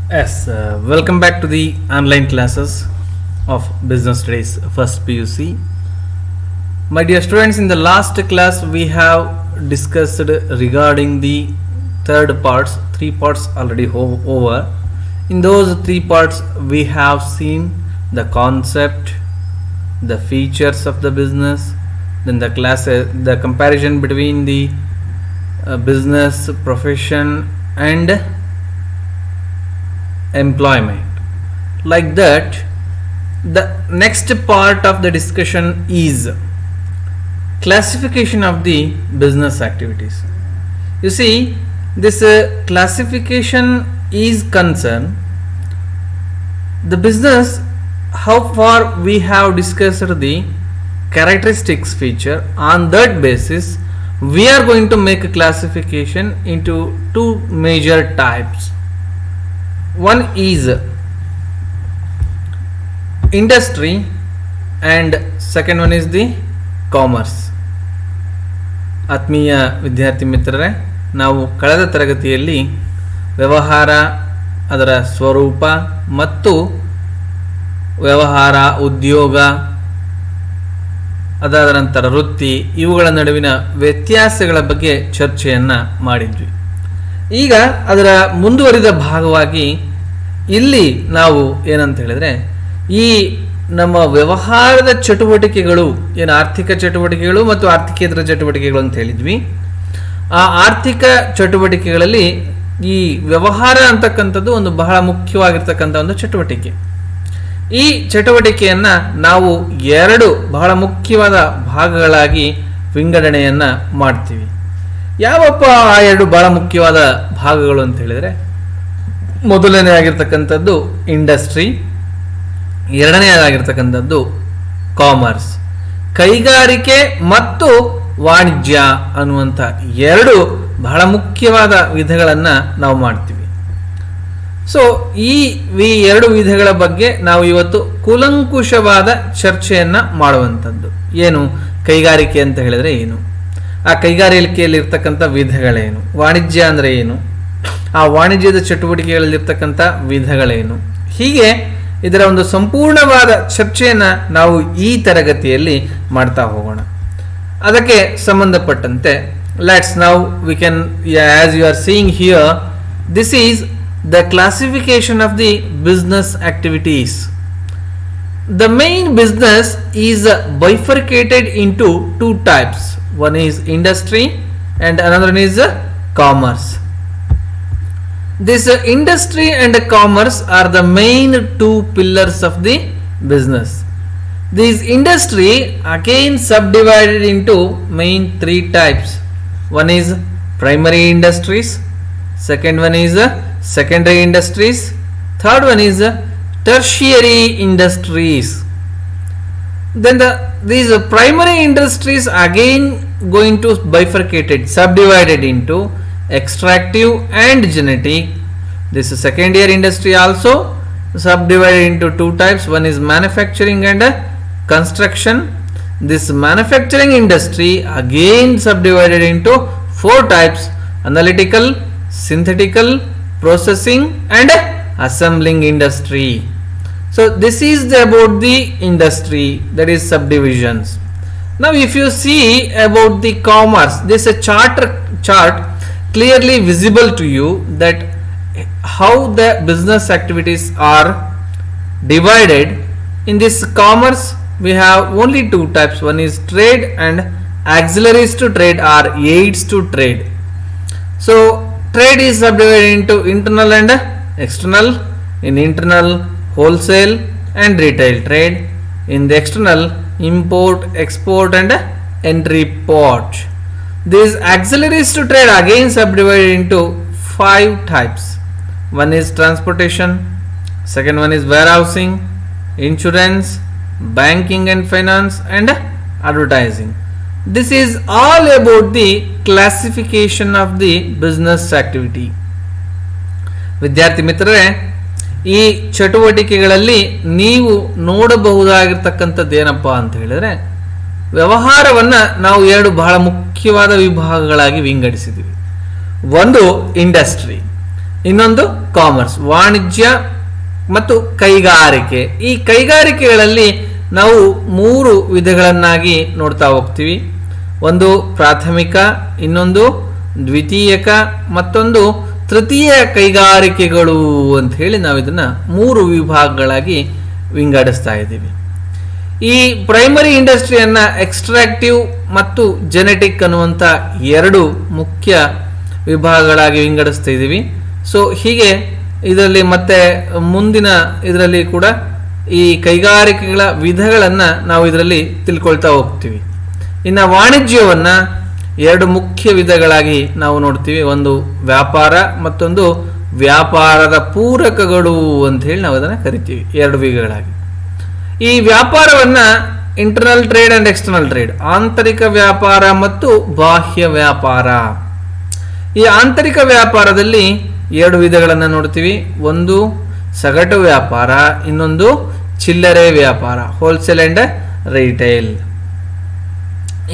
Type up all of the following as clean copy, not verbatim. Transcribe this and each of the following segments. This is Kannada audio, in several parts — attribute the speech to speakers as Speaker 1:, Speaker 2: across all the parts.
Speaker 1: Yes, welcome back to the online classes of Business Studies First PUC. My dear students, in the last class we have discussed regarding the third parts, three parts already over. In those three parts, we have seen the concept, the features of the business, then the comparison between the business profession and employment. Like that, the next part of the discussion is classification of the business activities. You see, this classification is concerned the business. How far we have discussed the characteristics feature. On that basis, we are going to make a classification into two major types. One is industry and second one is the commerce. ಆತ್ಮೀಯ ವಿದ್ಯಾರ್ಥಿ ಮಿತ್ರರೇ, ನಾವು ಕಳೆದ ತರಗತಿಯಲ್ಲಿ ವ್ಯವಹಾರ, ಅದರ ಸ್ವರೂಪ ಮತ್ತು ವ್ಯವಹಾರ, ಉದ್ಯೋಗ, ಅದಾದ ನಂತರ ವೃತ್ತಿ, ಇವುಗಳ ನಡುವಿನ ವ್ಯತ್ಯಾಸಗಳ ಬಗ್ಗೆ ಚರ್ಚೆಯನ್ನು ಮಾಡಿದ್ವಿ. ಈಗ ಅದರ ಮುಂದುವರಿದ ಭಾಗವಾಗಿ ಇಲ್ಲಿ ನಾವು ಏನಂತ ಹೇಳಿದ್ರೆ, ಈ ನಮ್ಮ ವ್ಯವಹಾರದ ಚಟುವಟಿಕೆಗಳು, ಏನು ಆರ್ಥಿಕ ಚಟುವಟಿಕೆಗಳು ಮತ್ತು ಆರ್ಥಿಕೇತರ ಚಟುವಟಿಕೆಗಳು ಅಂತ ಹೇಳಿದ್ವಿ. ಆ ಆರ್ಥಿಕ ಚಟುವಟಿಕೆಗಳಲ್ಲಿ ಈ ವ್ಯವಹಾರ ಅಂತಕ್ಕಂಥದ್ದು ಒಂದು ಬಹಳ ಮುಖ್ಯವಾಗಿರ್ತಕ್ಕಂಥ ಒಂದು ಚಟುವಟಿಕೆ. ಈ ಚಟುವಟಿಕೆಯನ್ನು ನಾವು ಎರಡು ಬಹಳ ಮುಖ್ಯವಾದ ಭಾಗಗಳಾಗಿ ವಿಂಗಡಣೆಯನ್ನು ಮಾಡ್ತೀವಿ. ಯಾವಪ್ಪ ಆ ಎರಡು ಬಹಳ ಮುಖ್ಯವಾದ ಭಾಗಗಳು ಅಂತ ಹೇಳಿದರೆ, ಮೊದಲನೇ ಆಗಿರ್ತಕ್ಕಂಥದ್ದು ಇಂಡಸ್ಟ್ರಿ, ಎರಡನೆಯದಾಗಿರ್ತಕ್ಕಂಥದ್ದು ಕಾಮರ್ಸ್. ಕೈಗಾರಿಕೆ ಮತ್ತು ವಾಣಿಜ್ಯ ಅನ್ನುವಂಥ ಎರಡು ಬಹಳ ಮುಖ್ಯವಾದ ವಿಧಗಳನ್ನು ನಾವು ಮಾಡ್ತೀವಿ. ಸೊ ಈ ಎರಡು ವಿಧಗಳ ಬಗ್ಗೆ ನಾವು ಇವತ್ತು ಕೂಲಂಕುಷವಾದ ಚರ್ಚೆಯನ್ನು ಮಾಡುವಂಥದ್ದು. ಏನು ಕೈಗಾರಿಕೆ ಅಂತ ಹೇಳಿದ್ರೆ ಏನು, ಆ ಕೈಗಾರಿಕೆಯಲ್ಲಿ ಇರ್ತಕ್ಕಂಥ ವಿಧಗಳೇನು, ವಾಣಿಜ್ಯ ಅಂದರೆ ಏನು, ಆ ವಾಣಿಜ್ಯದ ಚಟುವಟಿಕೆಗಳಲ್ಲಿರ್ತಕ್ಕಂಥ ವಿಧಗಳೇನು, ಹೀಗೆ ಇದರ ಒಂದು ಸಂಪೂರ್ಣವಾದ ಚರ್ಚೆಯನ್ನು ನಾವು ಈ ತರಗತಿಯಲ್ಲಿ ಮಾಡ್ತಾ ಹೋಗೋಣ. ಅದಕ್ಕೆ ಸಂಬಂಧಪಟ್ಟಂತೆ ಲೆಟ್ಸ್ ನಾವು we can, as you are seeing here, this is the classification of the business activities. The main business is bifurcated into two types. One is industry and another one is commerce. This industry and commerce are the main two pillars of the business. This industry again subdivided into main three types. One is primary industries, second one is secondary industries, third one is tertiary industries. Then these primary industries again going to bifurcated, subdivided into extractive and genetic. This second year industry also subdivided into two types. One is manufacturing and construction. This manufacturing industry again subdivided into four types: analytical, synthetical, processing and assembling industry. So this is about the industry, that is subdivisions. Now if you see about the commerce, this is a chart clearly visible to you that how the business activities are divided. In this commerce we have only two types. One is trade and auxiliaries to trade or aids to trade. So trade is subdivided into internal and external. In internal, wholesale and retail trade. In the external, import, export and entry port. These auxiliaries to trade again subdivided into five types. One is transportation, second one is warehousing, insurance, banking and finance and advertising. This is all about the classification of the business activity. ವಿದ್ಯಾರ್ಥಿ ಮಿತ್ರರೇ, ಈ ಚಟುವಟಿಕೆಗಳಲ್ಲಿ ನೀವು ನೋಡಬಹುದಾಗಿರ್ತಕ್ಕಂಥದ್ದು ಏನಪ್ಪ ಅಂತ ಹೇಳಿದ್ರೆ, ವ್ಯವಹಾರವನ್ನು ನಾವು ಎರಡು ಬಹಳ ಮುಖ್ಯವಾದ ವಿಭಾಗಗಳಾಗಿ ವಿಂಗಡಿಸಿದ್ದೀವಿ. ಒಂದು ಇಂಡಸ್ಟ್ರಿ. ಇನ್ನೊಂದು ಕಾಮರ್ಸ್, ವಾಣಿಜ್ಯ ಮತ್ತು ಕೈಗಾರಿಕೆ. ಈ ಕೈಗಾರಿಕೆಗಳಲ್ಲಿ ನಾವು 3 ವಿಧಗಳನ್ನಾಗಿ ನೋಡ್ತಾ ಹೋಗ್ತೀವಿ. ಒಂದು ಪ್ರಾಥಮಿಕ, ಇನ್ನೊಂದು ದ್ವಿತೀಯಕ, ಮತ್ತೊಂದು ತೃತೀಯ ಕೈಗಾರಿಕೆಗಳು ಅಂತ ಹೇಳಿ ನಾವು ಇದನ್ನ 3 ವಿಭಾಗಗಳಾಗಿ ವಿಂಗಡಿಸ್ತಾ ಇದ್ದೀವಿ. ಈ ಪ್ರೈಮರಿ ಇಂಡಸ್ಟ್ರಿಯನ್ನ ಎಕ್ಸ್ಟ್ರಾಕ್ಟಿವ್ ಮತ್ತು ಜೆನೆಟಿಕ್ ಅನ್ನುವಂಥ 2 ಮುಖ್ಯ ವಿಭಾಗಗಳಾಗಿ ವಿಂಗಡಿಸ್ತಾ ಇದ್ದೀವಿ. ಸೊ ಹೀಗೆ ಇದರಲ್ಲಿ ಮತ್ತೆ ಮುಂದಿನ ಇದರಲ್ಲಿ ಕೂಡ ಈ ಕೈಗಾರಿಕೆಗಳ ವಿಧಗಳನ್ನು ನಾವು ಇದರಲ್ಲಿ ತಿಳ್ಕೊಳ್ತಾ ಹೋಗ್ತೀವಿ. ಇನ್ನು ವಾಣಿಜ್ಯವನ್ನ 2 ಮುಖ್ಯ ವಿಧಗಳಾಗಿ ನಾವು ನೋಡ್ತೀವಿ. ಒಂದು ವ್ಯಾಪಾರ, ಮತ್ತೊಂದು ವ್ಯಾಪಾರದ ಪೂರಕಗಳು ಅಂತ ಹೇಳಿ ನಾವು ಅದನ್ನು ಕರಿತೀವಿ, 2 ವಿಧಗಳಾಗಿ. ಈ ವ್ಯಾಪಾರವನ್ನ internal trade and external trade, ಆಂತರಿಕ ವ್ಯಾಪಾರ ಮತ್ತು ಬಾಹ್ಯ ವ್ಯಾಪಾರ. ಈ ಆಂತರಿಕ ವ್ಯಾಪಾರದಲ್ಲಿ 2 ವಿಧಗಳನ್ನು ನೋಡ್ತೀವಿ. ಒಂದು ಸಗಟು ವ್ಯಾಪಾರ, ಇನ್ನೊಂದು ಚಿಲ್ಲರೆ ವ್ಯಾಪಾರ, ಹೋಲ್ಸೇಲ್ ಅಂಡ್ ರಿಟೇಲ್.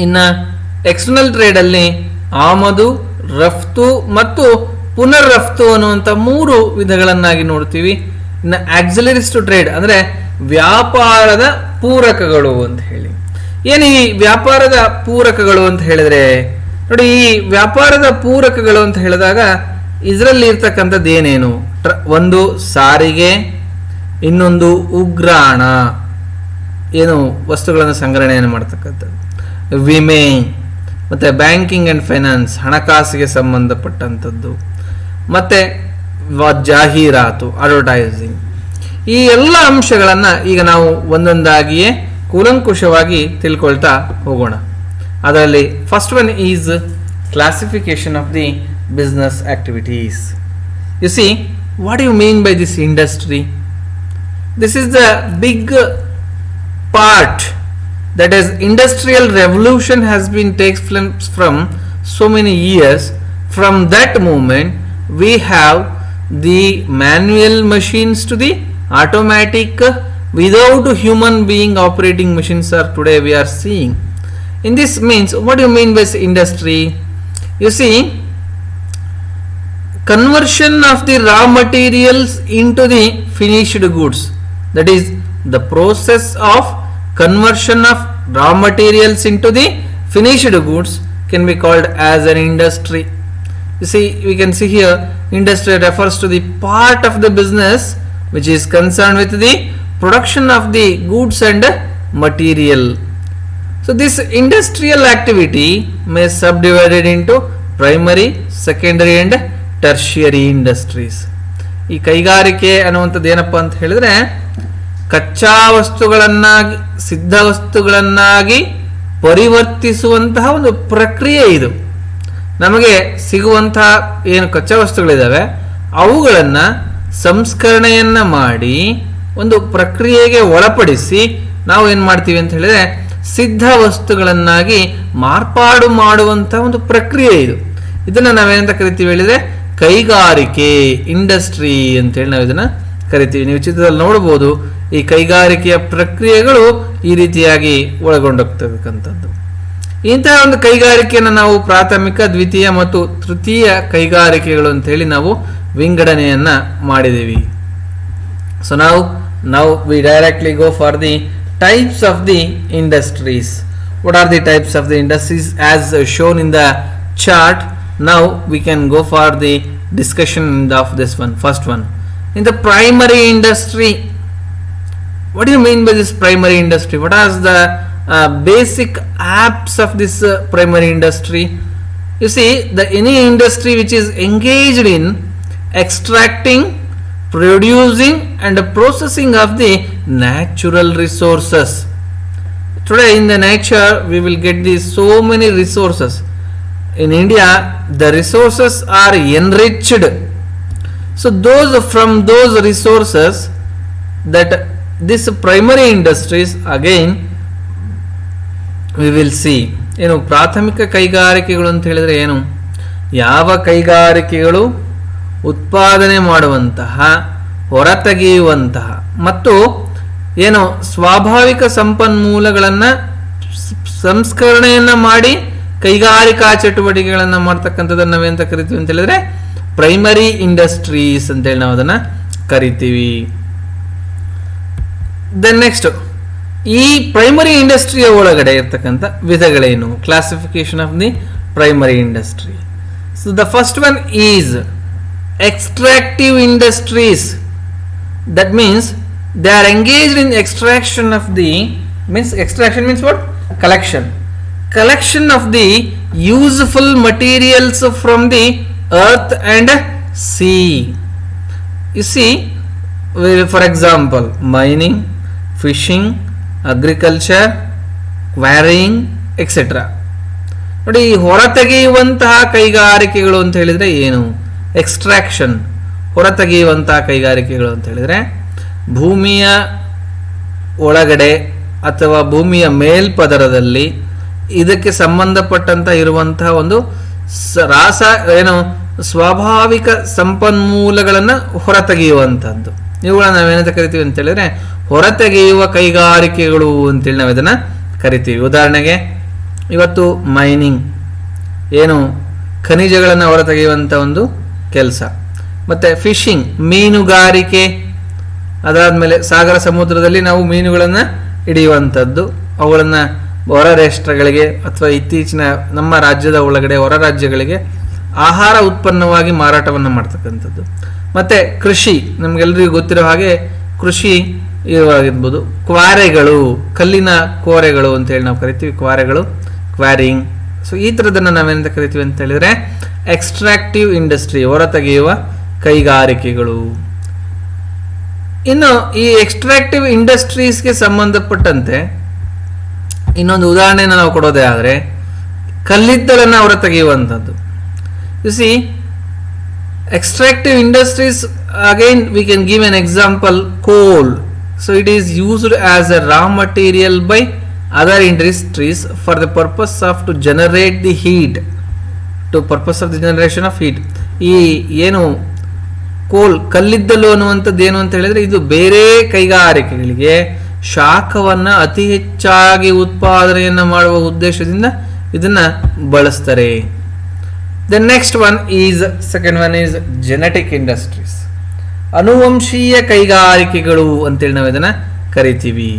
Speaker 1: ಇನ್ನು ಎಕ್ಸ್ಟರ್ನಲ್ ಟ್ರೇಡ್ ಅಲ್ಲಿ ಆಮದು, ರಫ್ತು ಮತ್ತು ಪುನರ್ ರಫ್ತು ಅನ್ನುವಂಥ 3 ವಿಧಗಳನ್ನಾಗಿ ನೋಡ್ತೀವಿ. ಇನ್ನು ಆಕ್ಸಿಲರೀಸ್ ಟು ಟ್ರೇಡ್ ಅಂದ್ರೆ ವ್ಯಾಪಾರದ ಪೂರಕಗಳು ಅಂತ ಹೇಳಿ. ಏನು ಈ ವ್ಯಾಪಾರದ ಪೂರಕಗಳು ಅಂತ ಹೇಳಿದ್ರೆ, ನೋಡಿ, ಈ ವ್ಯಾಪಾರದ ಪೂರಕಗಳು ಅಂತ ಹೇಳಿದಾಗ ಇದರಲ್ಲಿ ಇರ್ತಕ್ಕಂಥದ್ದು ಏನೇನು? ಒಂದು ಸಾರಿಗೆ, ಇನ್ನೊಂದು ಉಗ್ರಾಣ, ಏನು ವಸ್ತುಗಳನ್ನು ಸಂಗ್ರಹಣೆಯನ್ನು ಮಾಡ್ತಕ್ಕಂಥದ್ದು, ವಿಮೆ, ಮತ್ತೆ ಬ್ಯಾಂಕಿಂಗ್ ಅಂಡ್ ಫೈನಾನ್ಸ್, ಹಣಕಾಸಿಗೆ ಸಂಬಂಧಪಟ್ಟಂಥದ್ದು, ಮತ್ತೆ ಜಾಹೀರಾತು, ಅಡ್ವರ್ಟೈಸಿಂಗ್. ಈ ಎಲ್ಲ ಅಂಶಗಳನ್ನ ಈಗ ನಾವು ಒಂದೊಂದಾಗಿಯೇ ಕೂಲಂಕುಷವಾಗಿ ತಿಳ್ಕೊಳ್ತಾ ಹೋಗೋಣ. ಅದರಲ್ಲಿ first one is classification of the business activities. You see, what you mean by this industry? This is the big part, that is industrial revolution has been takes from so many years. From that moment we have the manual machines to the automatic, without human being operating machines are today we are seeing. In this means, what do you mean by industry? You see, conversion of the raw materials into the finished goods. That is the process of conversion of raw materials into the finished goods can be called as an industry. You see, we can see here, industry refers to the part of the business which is concerned with the production of the goods and material. So this industrial activity may subdivided into primary, secondary and tertiary industries. ಈ ಕೈಗಾರಿಕೆ ಅನ್ನುವಂಥದ್ದು ಏನಪ್ಪ ಅಂತ ಹೇಳಿದ್ರೆ, ಕಚ್ಚಾ ವಸ್ತುಗಳನ್ನಾಗಿ ಸಿದ್ಧ ವಸ್ತುಗಳನ್ನಾಗಿ ಪರಿವರ್ತಿಸುವಂತಹ ಒಂದು ಪ್ರಕ್ರಿಯೆ ಇದು. ನಮಗೆ ಸಿಗುವಂತಹ ಏನು ಕಚ್ಚಾ ವಸ್ತುಗಳಿದ್ದಾವೆ ಅವುಗಳನ್ನು ಸಂಸ್ಕರಣೆಯನ್ನ ಮಾಡಿ ಒಂದು ಪ್ರಕ್ರಿಯೆಗೆ ಒಳಪಡಿಸಿ ನಾವು ಏನು ಮಾಡ್ತೀವಿ ಅಂತ ಹೇಳಿದ್ರೆ ಸಿದ್ಧ ವಸ್ತುಗಳನ್ನಾಗಿ ಮಾರ್ಪಾಡು ಮಾಡುವಂತಹ ಒಂದು ಪ್ರಕ್ರಿಯೆ ಇದು. ಇದನ್ನ ನಾವೇನಂತ ಕರಿತೀವಿ ಹೇಳಿದ್ರೆ ಕೈಗಾರಿಕೆ, ಇಂಡಸ್ಟ್ರಿ ಅಂತೇಳಿ ನಾವು ಇದನ್ನ ಕರಿತೀವಿ. ನೀವು ಚಿತ್ರದಲ್ಲಿ ನೋಡಬಹುದು, ಈ ಕೈಗಾರಿಕೆಯ ಪ್ರಕ್ರಿಯೆಗಳು ಈ ರೀತಿಯಾಗಿ ಒಳಗೊಂಡೋಗ್ತಕ್ಕಂಥದ್ದು. ಇಂತಹ ಒಂದು ಕೈಗಾರಿಕೆಯನ್ನು ನಾವು ಪ್ರಾಥಮಿಕ, ದ್ವಿತೀಯ ಮತ್ತು ತೃತೀಯ ಕೈಗಾರಿಕೆಗಳು ಅಂತ ಹೇಳಿ ನಾವು ವಿಂಗಡಣೆಯನ್ನ ಮಾಡಿದ್ದೀವಿ. So now we directly go for the types of the industries. What are the types of the industries as shown in the chart? Now we can go for the discussion of this one. First one, in the primary industry. What do you mean by this primary industry? What are the basic apps of this primary industry? You see, any industry which is engaged in extracting, producing and processing of the natural resources. Today in the nature we will get these so many resources. In India the resources are enriched. So from those resources, that this primary industries again we will see. ಏನು ಪ್ರಾಥಮಿಕ ಕೈಗಾರಿಕೆಗಳು ಅಂತ ಹೇಳಿದ್ರೆ ಏನು? ಯಾವ ಕೈಗಾರಿಕೆಗಳು ಉತ್ಪಾದನೆ ಮಾಡುವಂತಹ, ಹೊರತೆಗೆಯುವಂತಹ ಮತ್ತು ಏನು ಸ್ವಾಭಾವಿಕ ಸಂಪನ್ಮೂಲಗಳನ್ನು ಸಂಸ್ಕರಣೆಯನ್ನ ಮಾಡಿ ಕೈಗಾರಿಕಾ ಚಟುವಟಿಕೆಗಳನ್ನು ಮಾಡ್ತಕ್ಕಂಥದ್ದನ್ನು ನಾವೆಂತ ಕರಿತೀವಿ ಅಂತ ಹೇಳಿದ್ರೆ ಪ್ರೈಮರಿ ಇಂಡಸ್ಟ್ರೀಸ್ ಅಂತೇಳಿ ನಾವು ಅದನ್ನು ಕರಿತೀವಿ. ದೆನ್ ನೆಕ್ಸ್ಟ್, ಈ ಪ್ರೈಮರಿ ಇಂಡಸ್ಟ್ರಿಯ ಒಳಗಡೆ ಇರ್ತಕ್ಕಂಥ ವಿಧಗಳೇನು? Classification of the primary industry. So the first one is extractive industries. That means they are engaged in extraction of the, means extraction means what? Collection of the useful materials from the earth and sea. You see, for example, mining, fishing, agriculture, quarrying, etc. ನೋಡಿ, ಹೊರತೆಗೆಯುವಂತಹ ಕೈಗಾರಿಕೆಗಳು ಅಂತ ಹೇಳಿದ್ರೆ ಏನು? ಎಕ್ಸ್ಟ್ರಾಕ್ಷನ್, ಹೊರತೆಗೆಯುವಂತಹ ಕೈಗಾರಿಕೆಗಳು ಅಂತ ಹೇಳಿದರೆ ಭೂಮಿಯ ಒಳಗಡೆ ಅಥವಾ ಭೂಮಿಯ ಮೇಲ್ಪದರದಲ್ಲಿ ಇದಕ್ಕೆ ಸಂಬಂಧಪಟ್ಟಂತ ಇರುವಂತಹ ಒಂದು ಸ್ವಾಭಾವಿಕ ಸಂಪನ್ಮೂಲಗಳನ್ನು ಹೊರತೆಗೆಯುವಂಥದ್ದು. ಇವುಗಳನ್ನ ನಾವೇನಂತ ಕರಿತೀವಿ ಅಂತ ಹೇಳಿದ್ರೆ ಹೊರತೆಗೆಯುವ ಕೈಗಾರಿಕೆಗಳು ಅಂತೇಳಿ ನಾವು ಇದನ್ನು ಕರಿತೀವಿ. ಉದಾಹರಣೆಗೆ ಇವತ್ತು ಮೈನಿಂಗ್ ಏನು ಖನಿಜಗಳನ್ನು ಹೊರತೆಗೆಯುವಂಥ ಒಂದು ಕೆಲಸ. ಮತ್ತು ಫಿಶಿಂಗ್, ಮೀನುಗಾರಿಕೆ. ಅದಾದಮೇಲೆ ಸಾಗರ ಸಮುದ್ರದಲ್ಲಿ ನಾವು ಮೀನುಗಳನ್ನು ಹಿಡಿಯುವಂಥದ್ದು, ಅವುಗಳನ್ನು ಹೊರ ರಾಷ್ಟ್ರಗಳಿಗೆ ಅಥವಾ ಇತ್ತೀಚಿನ ನಮ್ಮ ರಾಜ್ಯದ ಒಳಗಡೆ ಹೊರ ರಾಜ್ಯಗಳಿಗೆ ಆಹಾರ ಉತ್ಪನ್ನವಾಗಿ ಮಾರಾಟವನ್ನು ಮಾಡ್ತಕ್ಕಂಥದ್ದು. ಮತ್ತು ಕೃಷಿ, ನಮಗೆಲ್ಲರಿಗೂ ಗೊತ್ತಿರೋ ಹಾಗೆ ಕೃಷಿ ಇವಾಗಿರ್ಬೋದು. ಕ್ವಾರೆಗಳು, ಕಲ್ಲಿನ ಕೋರೆಗಳು ಅಂತೇಳಿ ನಾವು ಕರಿತೀವಿ, ಕ್ವಾರೆಗಳು, ಕ್ವಾರಿಂಗ್. ಸೊ ಈ ಥರದನ್ನು ನಾವೇನಂತ ಕರಿತೀವಿ ಅಂತ ಹೇಳಿದರೆ ಎಕ್ಸ್ಟ್ರಾಕ್ಟಿವ್ ಇಂಡಸ್ಟ್ರಿ, ಹೊರತೆಗೆಯುವ ಕೈಗಾರಿಕೆಗಳು. ಇನ್ನು ಈ ಎಕ್ಸ್ಟ್ರಾಕ್ಟಿವ್ ಇಂಡಸ್ಟ್ರೀಸ್ಗೆ ಸಂಬಂಧಪಟ್ಟಂತೆ ಇನ್ನೊಂದು ಉದಾಹರಣೆಯನ್ನು ನಾವು ಕೊಡೋದೇ ಆದರೆ ಕಲ್ಲಿದ್ದಲನ್ನು ಹೊರತೆಗೆಯುವಂಥದ್ದು. You see, extractive industries, again we can give an example, coal. So it is used as a raw material by other industries for the purpose of to generate the heat, to purpose of the generation of heat. ಈ ಏನು ಕೋಲ್, ಕಲ್ಲಿದ್ದಲು ಅನ್ನುವಂಥದ್ದು ಏನು ಅಂತ ಹೇಳಿದ್ರೆ ಇದು ಬೇರೆ ಕೈಗಾರಿಕೆಗಳಿಗೆ ಶಾಖವನ್ನು ಅತಿ ಹೆಚ್ಚಾಗಿ ಉತ್ಪಾದನೆಯನ್ನು ಮಾಡುವ ಉದ್ದೇಶದಿಂದ ಇದನ್ನು ಬಳಸ್ತಾರೆ. The next one is, second one is genetic industries, ಅನುವಂಶೀಯ ಕೈಗಾರಿಕೆಗಳು ಅಂತೇಳಿ ನಾವು ಇದನ್ನು ಕರಿತೀವಿ.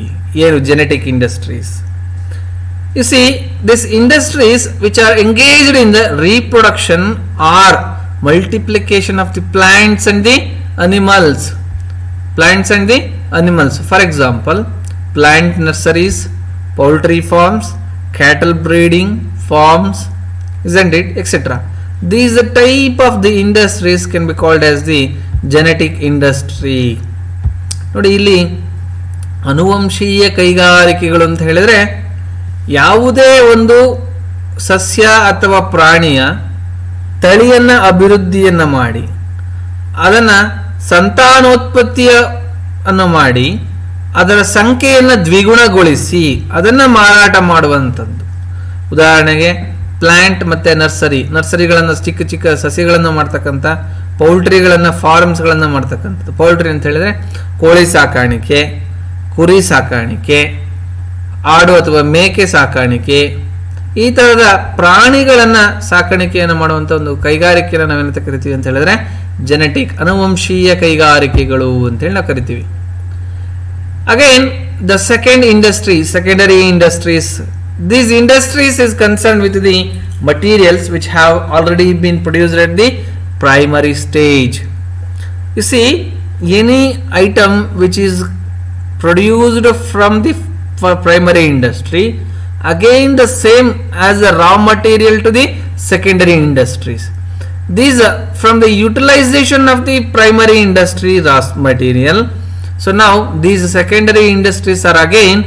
Speaker 1: ಏನು genetic industries? You see, these industries which are engaged in the reproduction or multiplication of the plants and the animals. For example, plant nurseries, poultry farms, cattle breeding farms, isn't it, etc. These type of the industries can be called as the genetic industry. ನೋಡಿ, ಇಲ್ಲಿ ಅನುವಂಶೀಯ ಕೈಗಾರಿಕೆಗಳು ಅಂತ ಹೇಳಿದ್ರೆ ಯಾವುದೇ ಒಂದು ಸಸ್ಯ ಅಥವಾ ಪ್ರಾಣಿಯ ತಳಿಯನ್ನು ಅಭಿವೃದ್ಧಿಯನ್ನು ಮಾಡಿ ಅದನ್ನು ಸಂತಾನೋತ್ಪತ್ತಿಯನ್ನು ಮಾಡಿ ಅದರ ಸಂಖ್ಯೆಯನ್ನು ದ್ವಿಗುಣಗೊಳಿಸಿ ಅದನ್ನು ಮಾರಾಟ ಮಾಡುವಂಥದ್ದು. ಉದಾಹರಣೆಗೆ ಪ್ಲಾಂಟ್ ಮತ್ತು ನರ್ಸರಿಗಳನ್ನು, ಚಿಕ್ಕ ಚಿಕ್ಕ ಸಸಿಗಳನ್ನು ಮಾಡ್ತಕ್ಕಂಥ, ಪೌಲ್ಟ್ರಿಗಳನ್ನು, ಫಾರ್ಮ್ಸ್ಗಳನ್ನು ಮಾಡ್ತಕ್ಕಂಥದ್ದು. ಪೌಲ್ಟ್ರಿ ಅಂತ ಹೇಳಿದರೆ ಕೋಳಿ ಸಾಕಾಣಿಕೆ, ಕುರಿ ಸಾಕಾಣಿಕೆ, ಆಡು ಅಥವಾ ಮೇಕೆ ಸಾಕಾಣಿಕೆ, ಈ ಥರದ ಪ್ರಾಣಿಗಳನ್ನು ಸಾಕಾಣಿಕೆಯನ್ನು ಮಾಡುವಂಥ ಒಂದು ಕೈಗಾರಿಕೆಯನ್ನು ನಾವೇನಂತ ಕರಿತೀವಿ ಅಂತ ಹೇಳಿದ್ರೆ ಜೆನೆಟಿಕ್, ಅನುವಂಶೀಯ ಕೈಗಾರಿಕೆಗಳು ಅಂತೇಳಿ ನಾವು ಕರಿತೀವಿ. Again the second industry, secondary industries. These industries is concerned with the materials which have already been produced at the primary stage. You see, any item which is produced from the primary industry, again the same as the raw material to the secondary industries. These from the utilization of the primary industry raw material. So now these secondary industries are again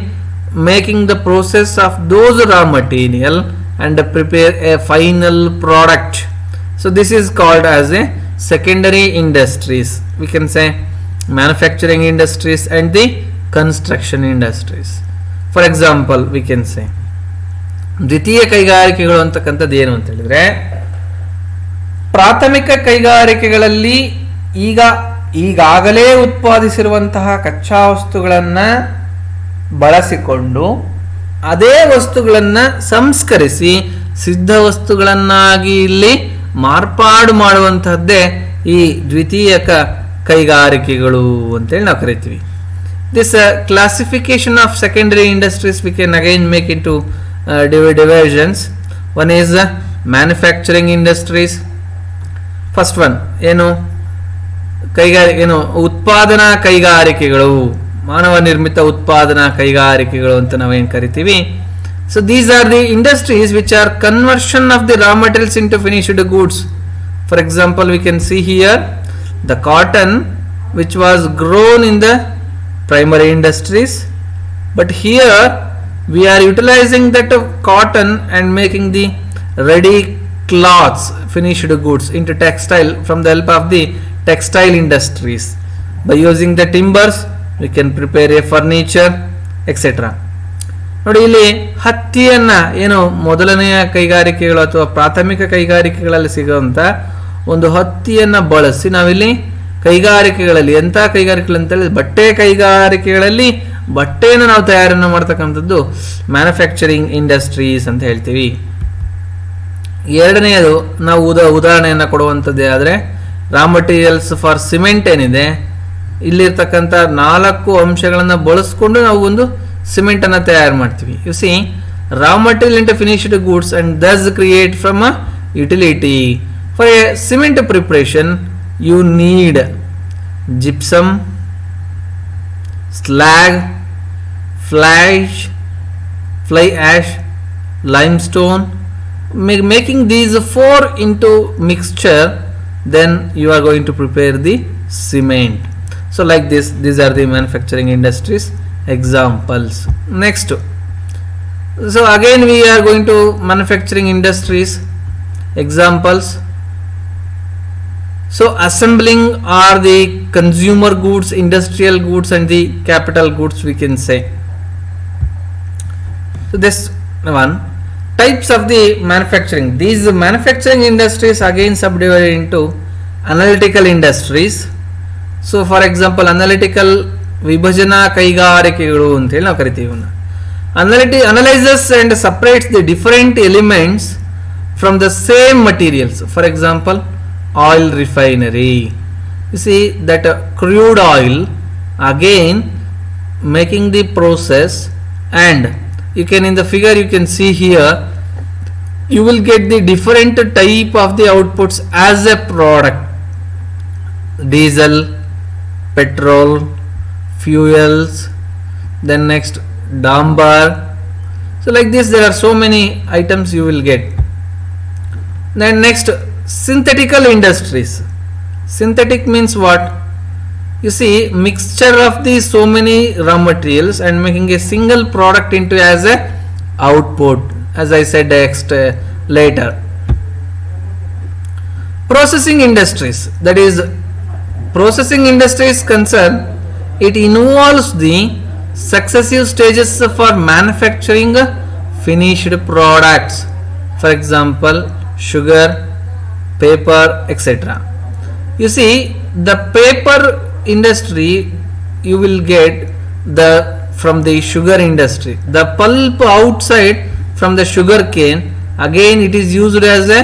Speaker 1: making the process of those raw material and prepare a final product. So this is called as a secondary industries. We can say manufacturing industries and the construction industries. For example, we can say ದ್ವಿತೀಯ ಕೈಗಾರಿಕೆಗಳು ಅಂತಕ್ಕಂಥದ್ದು ಏನು ಅಂತ ಹೇಳಿದ್ರೆ, ಪ್ರಾಥಮಿಕ ಕೈಗಾರಿಕೆಗಳಲ್ಲಿ ಈಗಾಗಲೇ ಉತ್ಪಾದಿಸಿರುವಂತಹ ಕಚ್ಚಾ ವಸ್ತುಗಳನ್ನು ಬಳಸಿಕೊಂಡು ಅದೇ ವಸ್ತುಗಳನ್ನು ಸಂಸ್ಕರಿಸಿ ಸಿದ್ಧ ವಸ್ತುಗಳನ್ನಾಗಿ ಇಲ್ಲಿ ಮಾರ್ಪಾಡು ಮಾಡುವಂತಹದ್ದೇ ಈ ದ್ವಿತೀಯಕ ಕೈಗಾರಿಕೆಗಳು ಅಂತೇಳಿ ನಾವು ಕರಿತೀವಿ. This classification of secondary industries we can again make in two divisions. One is manufacturing industries. First one ಏನು ಉತ್ಪಾದನಾ ಕೈಗಾರಿಕೆಗಳು, ಮಾನವ ನಿರ್ಮಿತ ಉತ್ಪಾದನಾ ಕೈಗಾರಿಕೆಗಳು ಅಂತ ನಾವೇನು ಕರಿತೀವಿ. So these are the industries which are conversion of the raw materials into finished goods. For example we can see here the cotton which was grown in the primary industries, but here we are utilizing that cotton and making the ready cloths, finished goods into textile from the help of the textile industries. By using the timbers we can prepare a furniture etc. ನೋಡಿ ಇಲ್ಲಿ ಹತ್ತಿಯನ್ನ ಏನು ಮೊದಲನೆಯ ಕೈಗಾರಿಕೆಗಳು ಅಥವಾ ಪ್ರಾಥಮಿಕ ಕೈಗಾರಿಕೆಗಳಲ್ಲಿ ಸಿಗುವಂತ ಒಂದು ಹತ್ತಿಯನ್ನ ಬಳಸಿ ನಾವಿಲ್ಲಿ ಕೈಗಾರಿಕೆಗಳಲ್ಲಿ ಎಂಥ ಕೈಗಾರಿಕೆಗಳು ಅಂತ ಹೇಳಿದ್ರೆ ಬಟ್ಟೆ ಕೈಗಾರಿಕೆಗಳಲ್ಲಿ ಬಟ್ಟೆಯನ್ನು ನಾವು ತಯಾರನ್ನು ಮಾಡ್ತಕ್ಕಂಥದ್ದು ಮ್ಯಾನುಫ್ಯಾಕ್ಚರಿಂಗ್ ಇಂಡಸ್ಟ್ರೀಸ್ ಅಂತ ಹೇಳ್ತೀವಿ. ಎರಡನೆಯದು ನಾವು ಉದಾಹರಣೆಯನ್ನು ಕೊಡುವಂಥದ್ದೇ ಆದರೆ ರಾ ಮಟೀರಿಯಲ್ಸ್ ಫಾರ್ ಸಿಮೆಂಟ್ ಏನಿದೆ, ಇಲ್ಲಿರ್ತಕ್ಕಂಥ 4 ಅಂಶಗಳನ್ನು ಬಳಸ್ಕೊಂಡು ನಾವು ಒಂದು ಸಿಮೆಂಟನ್ನು ತಯಾರು ಮಾಡ್ತೀವಿ. You see raw material into finished goods and thus create from a utility. For a cement preparation you need gypsum, slag, fly ash, limestone. Making these 4 into mixture, then you are going to prepare the cement. So like this, these are the manufacturing industries examples. Next, so again we are going to manufacturing industries examples. So assembling are the consumer goods, industrial goods and the capital goods we can say. So this one types of the manufacturing. These manufacturing industries again subdivided into analytical industries. So for example analytical ವಿಭಜನಾ ಕೈಗಾರಿಕೆಗಳು ಅಂತ ಹೇಳಿ ನಾವು ಕರಿತೀವಿ. Analyzes and separates the different elements from the same materials. For example oil refinery, you see that crude oil again making the process, and you can in the figure you can see here you will get the different type of the outputs as a product: diesel, petrol, fuels, then next dambar. So like this there are so many items you will get. Then next synthetical industries. Synthetic means what? You see mixture of these so many raw materials and making a single product into as a output, as I said next later. Processing industries, that is processing industries concern, it involves the successive stages for manufacturing finished products. For example sugar, paper etc. You see the paper industry you will get the from the sugar industry, the pulp outside from the sugar cane, again it is used as a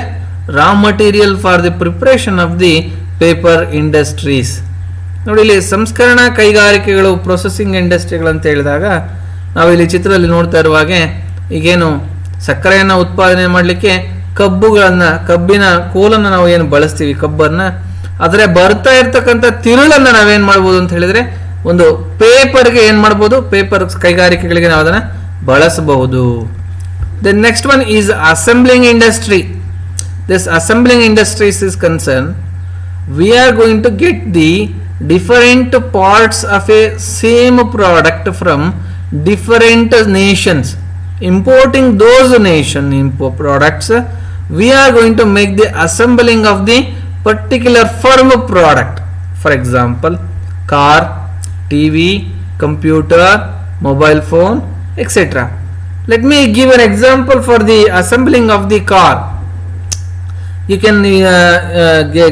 Speaker 1: raw material for the preparation of the paper industries. ನೋಡಿ ಇಲ್ಲಿ ಸಂಸ್ಕರಣಾ ಕೈಗಾರಿಕೆಗಳು, ಪ್ರೊಸೆಸಿಂಗ್ ಇಂಡಸ್ಟ್ರಿಗಳು ಅಂತ ಹೇಳಿದಾಗ ನಾವು ಇಲ್ಲಿ ಚಿತ್ರದಲ್ಲಿ ನೋಡ್ತಾ ಇರುವ ಹಾಗೆ ಈಗೇನು ಸಕ್ಕರೆಯನ್ನು ಉತ್ಪಾದನೆ ಮಾಡಲಿಕ್ಕೆ ಕಬ್ಬಿನ ಕೋಲನ್ನು ನಾವು ಏನು ಬಳಸ್ತೀವಿ, ಕಬ್ಬನ್ನು, ಆದರೆ ಬರ್ತಾ ಇರ್ತಕ್ಕಂಥ ತಿರುಳನ್ನು ನಾವೇನು ಮಾಡ್ಬೋದು ಅಂತ ಹೇಳಿದ್ರೆ ಒಂದು ಪೇಪರ್ಗೆ ಏನು ಮಾಡ್ಬೋದು, ಪೇಪರ್ ಕೈಗಾರಿಕೆಗಳಿಗೆ ನಾವು ಅದನ್ನು ಬಳಸಬಹುದು. The next one is assembling industry. This assembling industries is concerned, we are going to get the different parts of a same product from different nations, importing those nation products. We are going to make the assembling of the particular firm product. For example car, TV, computer, mobile phone etc. Let me give an example for the assembling of the car. You can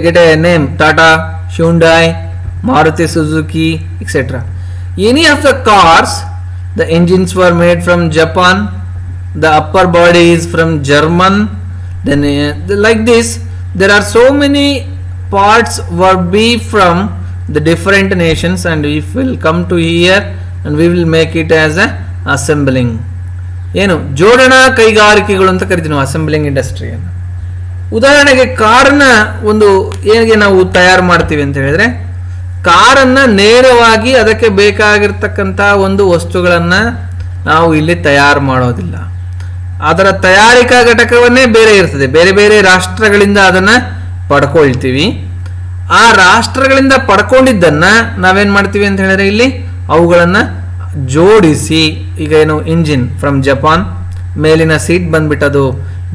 Speaker 1: get a name: Tata, Hyundai, Maruti Suzuki etc. Any of the cars, the engines were made from Japan, the upper body is from German, then like this there are so many parts were be from the different nations, and we will come to here and we will make it as a assembling. ಏನು ಜೋಡಣಾ ಕೈಗಾರಿಕೆಗಳು ಅಂತ ಕರಿತೀವಿ ನಾವು ಅಸೆಂಬ್ಲಿಂಗ್ ಇಂಡಸ್ಟ್ರಿಯನ್ನು. ಉದಾಹರಣೆಗೆ ಕಾರನ್ನ ಒಂದು ಹೇಗೆ ನಾವು ತಯಾರು ಮಾಡ್ತೀವಿ ಅಂತ ಹೇಳಿದ್ರೆ, ಕಾರನ್ನು ನೇರವಾಗಿ ಅದಕ್ಕೆ ಬೇಕಾಗಿರ್ತಕ್ಕಂಥ ಒಂದು ವಸ್ತುಗಳನ್ನು ನಾವು ಇಲ್ಲಿ ತಯಾರು ಮಾಡೋದಿಲ್ಲ. ಅದರ ತಯಾರಿಕಾ ಘಟಕವನ್ನೇ ಬೇರೆ ಇರ್ತದೆ. ಬೇರೆ ಬೇರೆ ರಾಷ್ಟ್ರಗಳಿಂದ ಅದನ್ನು ಪಡ್ಕೊಳ್ತೀವಿ. ಆ ರಾಷ್ಟ್ರಗಳಿಂದ ಪಡ್ಕೊಂಡಿದ್ದನ್ನು ನಾವೇನು ಮಾಡ್ತೀವಿ ಅಂತ ಹೇಳಿದ್ರೆ, ಇಲ್ಲಿ ಅವುಗಳನ್ನು ಜೋಡಿಸಿ, ಈಗ ಏನು ಇಂಜಿನ್ ಫ್ರಮ್ ಜಪಾನ್, ಮೇಲಿನ ಸೀಟ್ ಬಂದ್ಬಿಟ್ಟದು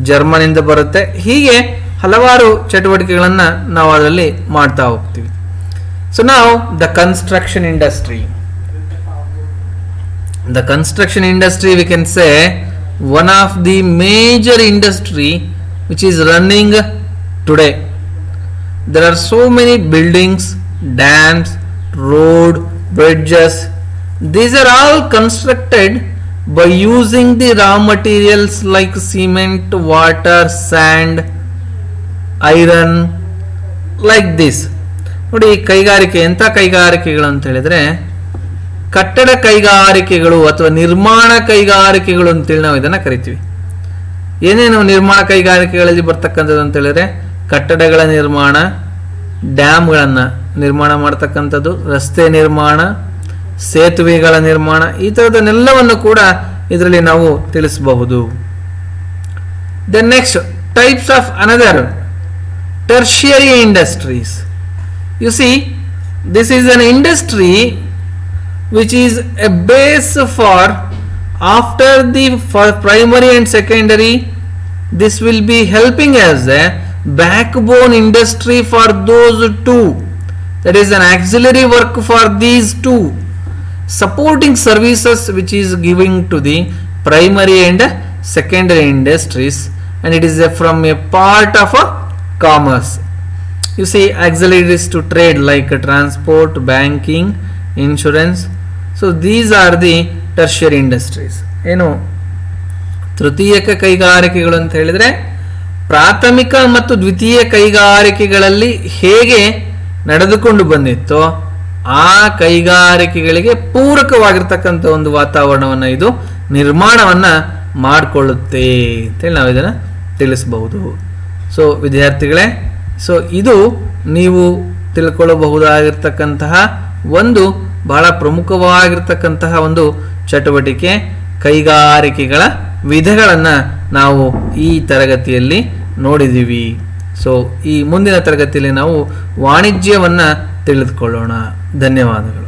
Speaker 1: ಜರ್ಮನಿಂದ ಬರುತ್ತೆ. ಹೀಗೆ ಹಲವಾರು ಚಟುವಟಿಕೆಗಳನ್ನು ನಾವು ಅದರಲ್ಲಿ ಮಾಡ್ತಾ ಹೋಗ್ತೀವಿ. ಸೊ ನಾವು the construction industry. The construction industry, we can say, one of the major industry which is running today. There are so many buildings, dams, road, bridges. These are all constructed by using the raw materials like cement, water, sand, iron, like this. ನೋಡಿ, ಕೈಗಾರಿಕೆ ಎಂಥ ಕೈಗಾರಿಕೆಗಳು ಅಂತ ಹೇಳಿದ್ರೆ, ಕಟ್ಟಡ ಕೈಗಾರಿಕೆಗಳು ಅಥವಾ ನಿರ್ಮಾಣ ಕೈಗಾರಿಕೆಗಳು ಅಂತೇಳಿ ನಾವು ಇದನ್ನು ಕರಿತೀವಿ. ಏನೇನು ನಿರ್ಮಾಣ ಕೈಗಾರಿಕೆಗಳಲ್ಲಿ ಬರ್ತಕ್ಕಂಥದ್ದು ಅಂತ ಹೇಳಿದ್ರೆ, ಕಟ್ಟಡಗಳ ನಿರ್ಮಾಣ, ಡ್ಯಾಮ್ಗಳನ್ನು ನಿರ್ಮಾಣ ಮಾಡ್ತಕ್ಕಂಥದ್ದು, ರಸ್ತೆ ನಿರ್ಮಾಣ, ಸೇತುವೆಗಳ ನಿರ್ಮಾಣ, ಈ ಥರದನ್ನೆಲ್ಲವನ್ನು ಕೂಡ ಇದರಲ್ಲಿ ನಾವು ತಿಳಿಸಬಹುದು. The next types of another tertiary industries. U C, this is an industry which is a base for after the for primary and secondary. This will be helping as a backbone industry for those two. That is an auxiliary work for these two supporting services which is giving to the primary and secondary industries, and it is from a part of a commerce. You see, auxiliaries to trade like transport, banking, insurance. So these are the tertiary industries. ಏನು ತೃತೀಯಕ ಕೈಗಾರಿಕೆಗಳು ಅಂತ ಹೇಳಿದರೆ, ಪ್ರಾಥಮಿಕ ಮತ್ತು ದ್ವಿತೀಯ ಕೈಗಾರಿಕೆಗಳಲ್ಲಿ ಹೇಗೆ ನಡೆದುಕೊಂಡು ಬಂದಿತ್ತೋ ಆ ಕೈಗಾರಿಕೆಗಳಿಗೆ ಪೂರಕವಾಗಿರ್ತಕ್ಕಂಥ ಒಂದು ವಾತಾವರಣವನ್ನು ಇದು ನಿರ್ಮಾಣವನ್ನು ಮಾಡಿಕೊಳ್ಳುತ್ತೆ ಅಂತೇಳಿ ನಾವು ಇದನ್ನು ತಿಳಿಸಬಹುದು. ಸೊ ವಿದ್ಯಾರ್ಥಿಗಳೇ, ಸೊ ಇದು ನೀವು ತಿಳ್ಕೊಳ್ಳಬಹುದಾಗಿರ್ತಕ್ಕಂತಹ ಒಂದು ಬಹಳ ಪ್ರಮುಖವಾಗಿರ್ತಕ್ಕಂತಹ ಒಂದು ಚಟುವಟಿಕೆ. ಕೈಗಾರಿಕೆಗಳ ವಿಧಗಳನ್ನು ನಾವು ಈ ತರಗತಿಯಲ್ಲಿ ನೋಡಿದ್ದೀವಿ. ಸೊ ಈ ಮುಂದಿನ ತರಗತಿಯಲ್ಲಿ ನಾವು ವಾಣಿಜ್ಯವನ್ನು ತಿಳಿದುಕೊಳ್ಳೋಣ. ಧನ್ಯವಾದಗಳು.